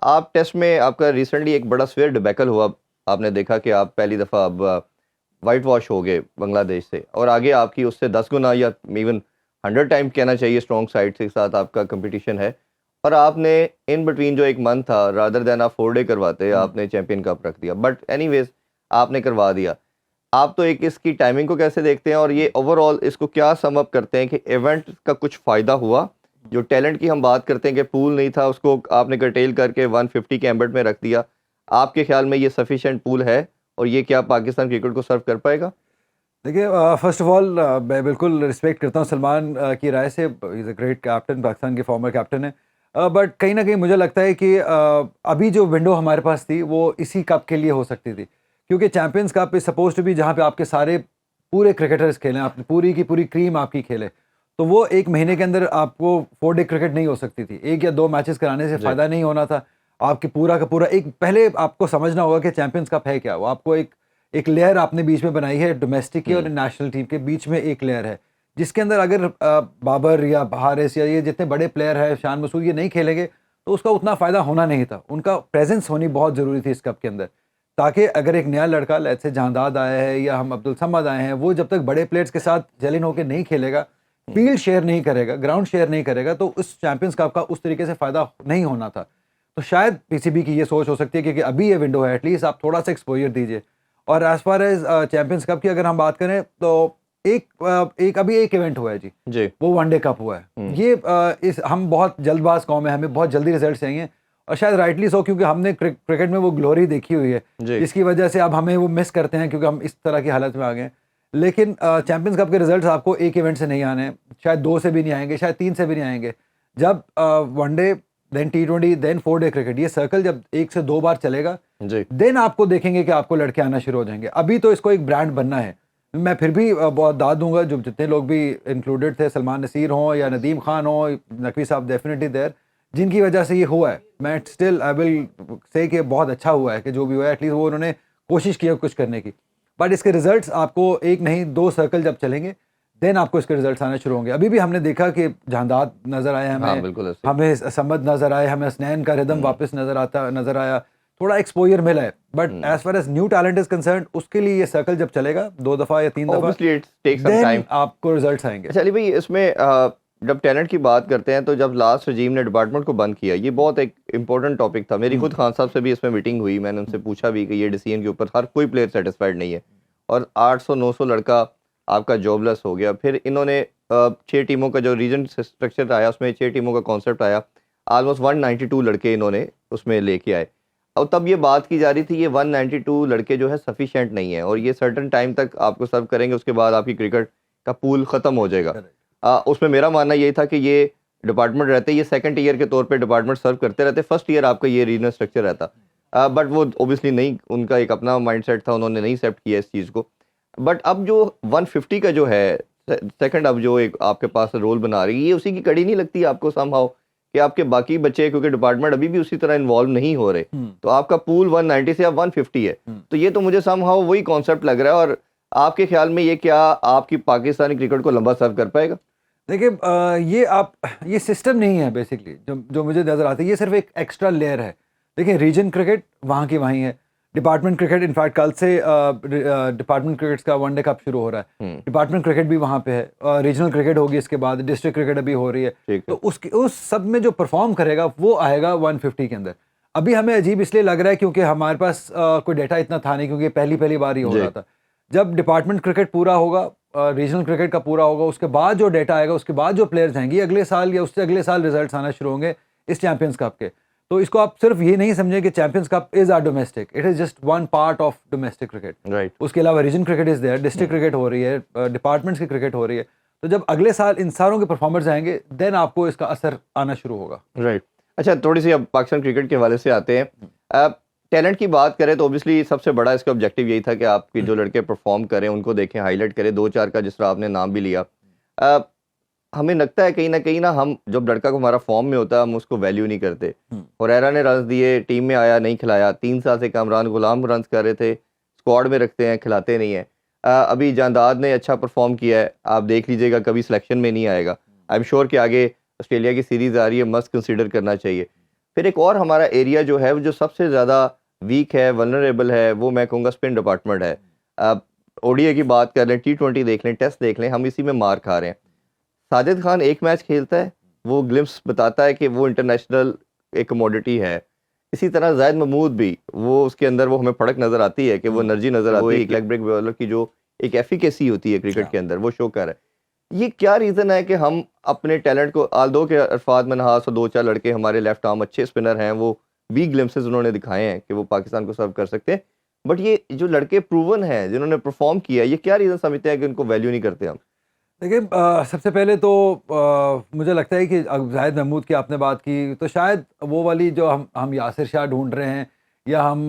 आप टेस्ट में आपका रिसेंटली एक बड़ा स्वेयर डिबैकल हुआ, आपने देखा कि आप पहली दफ़ा अब वाइट वॉश हो गए बांग्लादेश से, और आगे आपकी उससे 10 गुना या इवन 100 टाइम कहना चाहिए स्ट्रॉन्ग साइड के साथ आपका कंपटीशन है, और आपने इन बिटवीन जो एक मंथ था, रादर देन आप 4 डे करवाते आपने चैंपियन कप रख दिया, बट एनीवेज आपने करवा दिया। आप तो एक इसकी टाइमिंग को कैसे देखते हैं, और ये ओवरऑल इसको क्या सम अप करते हैं कि इवेंट का कुछ फ़ायदा हुआ? जो टैलेंट की हम बात करते हैं कि पूल नहीं था, उसको आपने कर्टेल करके 150 के एम्बेट में रख दिया। आपके ख्याल में ये सफिशिएंट पूल है, और ये क्या पाकिस्तान क्रिकेट को सर्व कर पाएगा? देखिए, फर्स्ट ऑफ ऑल मैं बिल्कुल रिस्पेक्ट करता हूँ सलमान की राय से। Is a great captain, Pakistan के फॉर्मर कैप्टन है। बट कहीं ना कहीं मुझे लगता है कि अभी जो विंडो हमारे पास थी वो इसी कप के लिए हो सकती थी, क्योंकि champions cup is suppose to be जहाँ पे आपके सारे पूरे क्रिकेटर्स खेलें, आप पूरी की पूरी क्रीम आपकी खेले, तो वो एक महीने के अंदर आपको 4 डे क्रिकेट नहीं हो सकती थी। 1 या 2 मैचेस कराने से जी। फ़ायदा नहीं होना था। आपके पूरा का पूरा एक पहले आपको समझना होगा कि चैंपियंस कप है क्या। वो आपको एक एक लेयर आपने बीच में बनाई है, डोमेस्टिक की और नेशनल टीम के बीच में एक लेयर है, जिसके अंदर अगर बाबर या हारिस या ये जितने बड़े प्लेयर हैं, शान मसूद, ये नहीं खेलेंगे तो उसका उतना फ़ायदा होना नहीं था। उनका प्रेजेंस होनी बहुत ज़रूरी थी इस कप के अंदर, ताकि अगर एक नया लड़का जैसे जहांदाद आया है या हम अब्दुल समद आए हैं, वो जब तक बड़े प्लेयर्स के साथ जलिन होकर नहीं खेलेगा, फील्ड शेयर नहीं करेगा, ग्राउंड शेयर नहीं करेगा, तो उस चैंपियंस कप का उस तरीके से फ़ायदा नहीं होना था। तो शायद पीसीबी की ये सोच हो सकती है, क्योंकि अभी ये विंडो है, एटलीस्ट आप थोड़ा सा एक्सपोजर दीजिए। और as far as champions cup की अगर हम बात करें तो एक अभी एक इवेंट हुआ है जी, जी। वो वनडे कप हुआ है। ये इस हम बहुत जल्दबाज कौम है, हमें बहुत जल्दी रिजल्ट चाहिए, और शायद राइटली सो, क्योंकि हमने क्रिकेट में वो ग्लोरी देखी हुई है, जी। जिसकी वजह से अब हमें वो मिस करते हैं, क्योंकि हम इस तरह की हालत में आ गए हैं। लेकिन चैंपियंस कप के रिजल्ट आपको एक इवेंट से नहीं आने हैं, शायद 2 से भी नहीं आएंगे, शायद 3 से भी नहीं आएंगे। जब one day, then T20, then 4 day cricket, ये सर्कल जब 1 से 2 बार चलेगा, जी। देन आपको देखेंगे कि आपको लड़के आना शुरू हो जाएंगे। अभी तो इसको एक ब्रांड बनना है। मैं फिर भी बहुत दाद दूंगा, जो जितने लोग भी इंक्लूडेड थे, सलमान नसीर हों या नदीम खान हो, नकवी साहब डेफिनेटली देयर, जिनकी वजह से ये हुआ है। मैं स्टिल आई विल से कि बहुत अच्छा हुआ है कि जो भी हुआ है, एटलीस्ट वो उन्होंने कोशिश की है कुछ करने की। बट इसके रिजल्ट्स आपको 1 नहीं 2 सर्कल जब चलेंगे, देन आपको इसके रिजल्ट्स आने शुरू होंगे। अभी भी हमने देखा कि जहांदाद नजर आए हाँ, हमें, बिल्कुल ऐसे। हमें समद नजर आए, हमें हसनैन का रिदम वापस नजर आया, थोड़ा एक्सपोजर मिला है। But as far as new talent is concern, उसके लिए ये सर्कल जब चलेगा 2 दफा या 3 दफा, obviously it take some time. Then आपको रिजल्ट्स आएंगे। अच्छा अली भाई, इसमें जब टैलेंट की बात करते हैं, तो जब लास्ट रजीम ने डिपार्टमेंट को बंद किया, ये बहुत एक इंपॉर्टेंट टॉपिक था। मेरी खुद खान साहब से भी इसमें मीटिंग हुई, मैंने उनसे पूछा भी कि ये डिसीजन के ऊपर हर कोई प्लेयर सेटिस्फाइड नहीं है, और 800-900 लड़का आपका जॉबलेस हो गया। फिर इन्होंने 6 टीमों का जो रीजन स्ट्रक्चर आया, उसमें 6 टीमों का कॉन्सेप्ट आया, ऑलमोस्ट 192 लड़के इन्होंने उसमें लेके आए। और तब ये बात की जा रही थी, ये 192 लड़के जो है सफिशिएंट नहीं है, और ये सर्टन टाइम तक आपको सर्व करेंगे, उसके बाद आपकी क्रिकेट का पूल ख़त्म हो जाएगा। उसमें मेरा मानना यही था कि ये डिपार्टमेंट रहते, ये सेकंड ईयर के तौर पे डिपार्टमेंट सर्व करते रहते, फर्स्ट ईयर आपका ये रीजनल स्ट्रक्चर रहता। बट वो ओबियसली नहीं, उनका एक अपना माइंडसेट था, उन्होंने नहीं एक्सेप्ट किया इस चीज़ को। बट अब जो 150 का जो है सेकंड, अब जो एक आपके पास रोल बना रही है, ये उसी की कड़ी नहीं लगती आपको समहाउ, कि आपके बाकी बच्चे, क्योंकि डिपार्टमेंट अभी भी उसी तरह इन्वॉल्व नहीं हो रहे, तो आपका पूल 190 से अब 150 है, तो ये तो मुझे समहाउ वही कॉन्सेप्ट लग रहा है। और आपके ख्याल में ये क्या आपकी पाकिस्तानी क्रिकेट को लंबा सर्व कर पाएगा? देखिए, ये सिस्टम नहीं है बेसिकली, जो जो मुझे नज़र आता है, ये सिर्फ एक एक्स्ट्रा लेयर है। देखिए, रीजन क्रिकेट वहाँ की वहीं है, डिपार्टमेंट क्रिकेट इनफैक्ट कल से डिपार्टमेंट क्रिकेट का वनडे कप शुरू हो रहा है, डिपार्टमेंट क्रिकेट भी वहाँ पे है, रीजनल क्रिकेट होगी, इसके बाद डिस्ट्रिक्ट क्रिकेट अभी हो रही है। ठीक है। तो उस सब में जो परफॉर्म करेगा वो आएगा 150 के अंदर। अभी हमें अजीब इसलिए लग रहा है क्योंकि हमारे पास कोई डेटा इतना था नहीं, क्योंकि पहली पहली बार ही हो जी। रहा था। जब डिपार्टमेंट क्रिकेट पूरा होगा, रीजनल क्रिकेट का पूरा होगा, उसके बाद जो डेटा आएगा, उसके बाद जो प्लेयर्स आएंगे, अगले साल या उससे अगले साल रिजल्ट्स आना शुरू होंगे इस चैंपियंस कप के। तो इसको आप सिर्फ ये नहीं समझें कि champions cup is are domestic, it is just one part of domestic cricket. Right. उसके अलावा region cricket is there, district cricket हो रही है, डिपार्टमेंट्स की क्रिकेट हो रही है। तो जब अगले साल इन सारों के परफॉर्मर्स आएंगे, देन आपको इसका असर आना शुरू होगा। राइट। अच्छा, थोड़ी सी अब पाकिस्तान क्रिकेट के हवाले से आते हैं। टैलेंट की बात करें तो ऑब्वियसली सबसे बड़ा इसका ऑब्जेक्टिव यही था कि आपके जो लड़के परफॉर्म करें उनको देखें, हाईलाइट करें। 2-4 का जिस तरह आपने नाम भी लिया, अ, हमें लगता है कहीं ना हम जब लड़का को हमारा फॉर्म में होता है, हम उसको वैल्यू नहीं करते। हुरैरा ने रन दिए, टीम में आया, नहीं खिलाया। 3 साल से कामरान गुलाम रन कर रहे थे, स्क्वाड में रखते हैं, खिलाते नहीं है। अभी जांदाद ने अच्छा परफॉर्म किया है, आप देख लीजिएगा, कभी सिलेक्शन में नहीं आएगा। आई एम श्योर कि आगे ऑस्ट्रेलिया की सीरीज़ आ रही है, मस्ट कंसिडर करना चाहिए। फिर एक और हमारा एरिया जो है वो जो सबसे ज़्यादा वीक है, वल्नरेबल है, वो मैं कहूँगा स्पिन डिपार्टमेंट है। अब ओडीआई की बात कर लें, टी20 देख लें, टेस्ट देख लें, हम इसी में मार खा रहे हैं। साजिद खान एक मैच खेलता है, वो ग्लिम्स बताता है कि वो इंटरनेशनल एक कमोडिटी है। इसी तरह जाहिद महमूद भी, वो उसके अंदर वो हमें फड़क नज़र आती है कि वो एनर्जी नज़र आती है, एक लेग ब्रेक बॉलर की जो एक एफिकेसी होती है क्रिकेट के अंदर, वो शो कर है। ये क्या रीज़न है कि हम अपने टैलेंट को, आल्दो के अरफात मनहास और 2-4 लड़के हमारे लेफ्ट आर्म अच्छे स्पिनर हैं, वो भी ग्लिम्सेस उन्होंने दिखाए हैं कि वो पाकिस्तान को सर्व कर सकते हैं। बट ये जो लड़के प्रूवन हैं, जिन्होंने परफॉर्म किया, ये क्या रीज़न समझते हैं कि उनको वैल्यू नहीं करते हम? देखिए सबसे पहले तो मुझे लगता है कि जाहिद महमूद की आपने बात की, तो शायद वो वाली जो हम यासिर शाह ढूंढ रहे हैं, या हम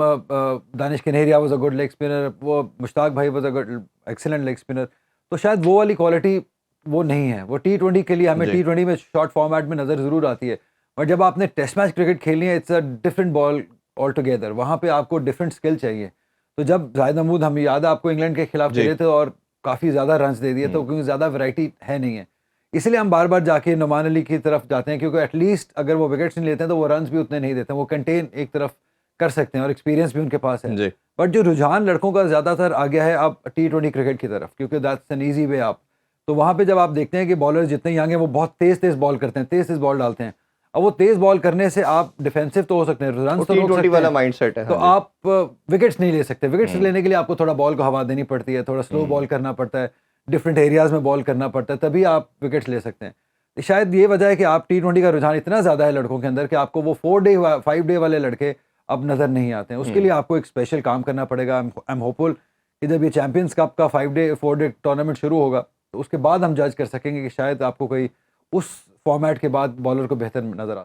Danish Kaneria was a good leg spinner, वो मुश्ताक भाई was a good excellent leg spinner, तो शायद वो वाली क्वालिटी वो नहीं है। वो टी20 के लिए हमें जी। टी20 में शॉर्ट फॉर्मेट में नज़र ज़रूर आती है, बट जब आपने टेस्ट मैच क्रिकेट खेलनी है, it's a different ball all together. वहाँ पे आपको डिफरेंट स्किल चाहिए। तो जब जाहिद महमूद, हमें याद है, आपको इंग्लैंड के खिलाफ जी। खेले थे और काफ़ी ज़्यादा रन्स दे दिए, तो क्योंकि ज़्यादा वैरायटी है नहीं है, इसलिए हम बार बार जाके नुमान अली की तरफ जाते हैं, क्योंकि एटलीस्ट अगर वो विकेट्स नहीं लेते हैं तो वो रन्स भी उतने नहीं देते हैं, वो कंटेन एक तरफ कर सकते हैं और एक्सपीरियंस भी उनके पास है। जी। बट जो रुझान लड़कों का ज़्यादातर आ गया है अब टी20 क्रिकेट की तरफ, क्योंकि दैट्स एन ईजी वे आप। तो वहाँ पे जब आप देखते हैं कि बॉलर जितने यंग हैं वो बहुत तेज़ तेज़ बॉल करते हैं, तेज़ तेज़ बॉल डालते हैं। अब वो तेज़ बॉल करने से आप डिफेंसिव तो हो सकते हैं, वो रन तो रोक टी20 सकते वाला हैं, माइंडसेट है। तो हाँ जी। आप विकेट्स नहीं ले सकते। विकेट्स लेने के लिए आपको थोड़ा बॉल को हवा देनी पड़ती है, थोड़ा स्लो बॉल करना पड़ता है, डिफरेंट एरियाज में बॉल करना पड़ता है, तभी आप विकेट्स ले सकते हैं। तो शायद ये वजह है कि आप टी20 का रुझान इतना ज़्यादा है लड़कों के अंदर कि आपको वो 5 डे वाले लड़के अब नज़र नहीं आते हैं। उसके लिए आपको एक स्पेशल काम करना पड़ेगा। आई एम होपफुल कि जब ये चैंपियंस कप का 4 डे टूर्नामेंट शुरू होगा, तो उसके बाद हम जज कर सकेंगे कि शायद आपको कोई उस फॉर्मेट के बाद बॉलर को बेहतर नज़र आ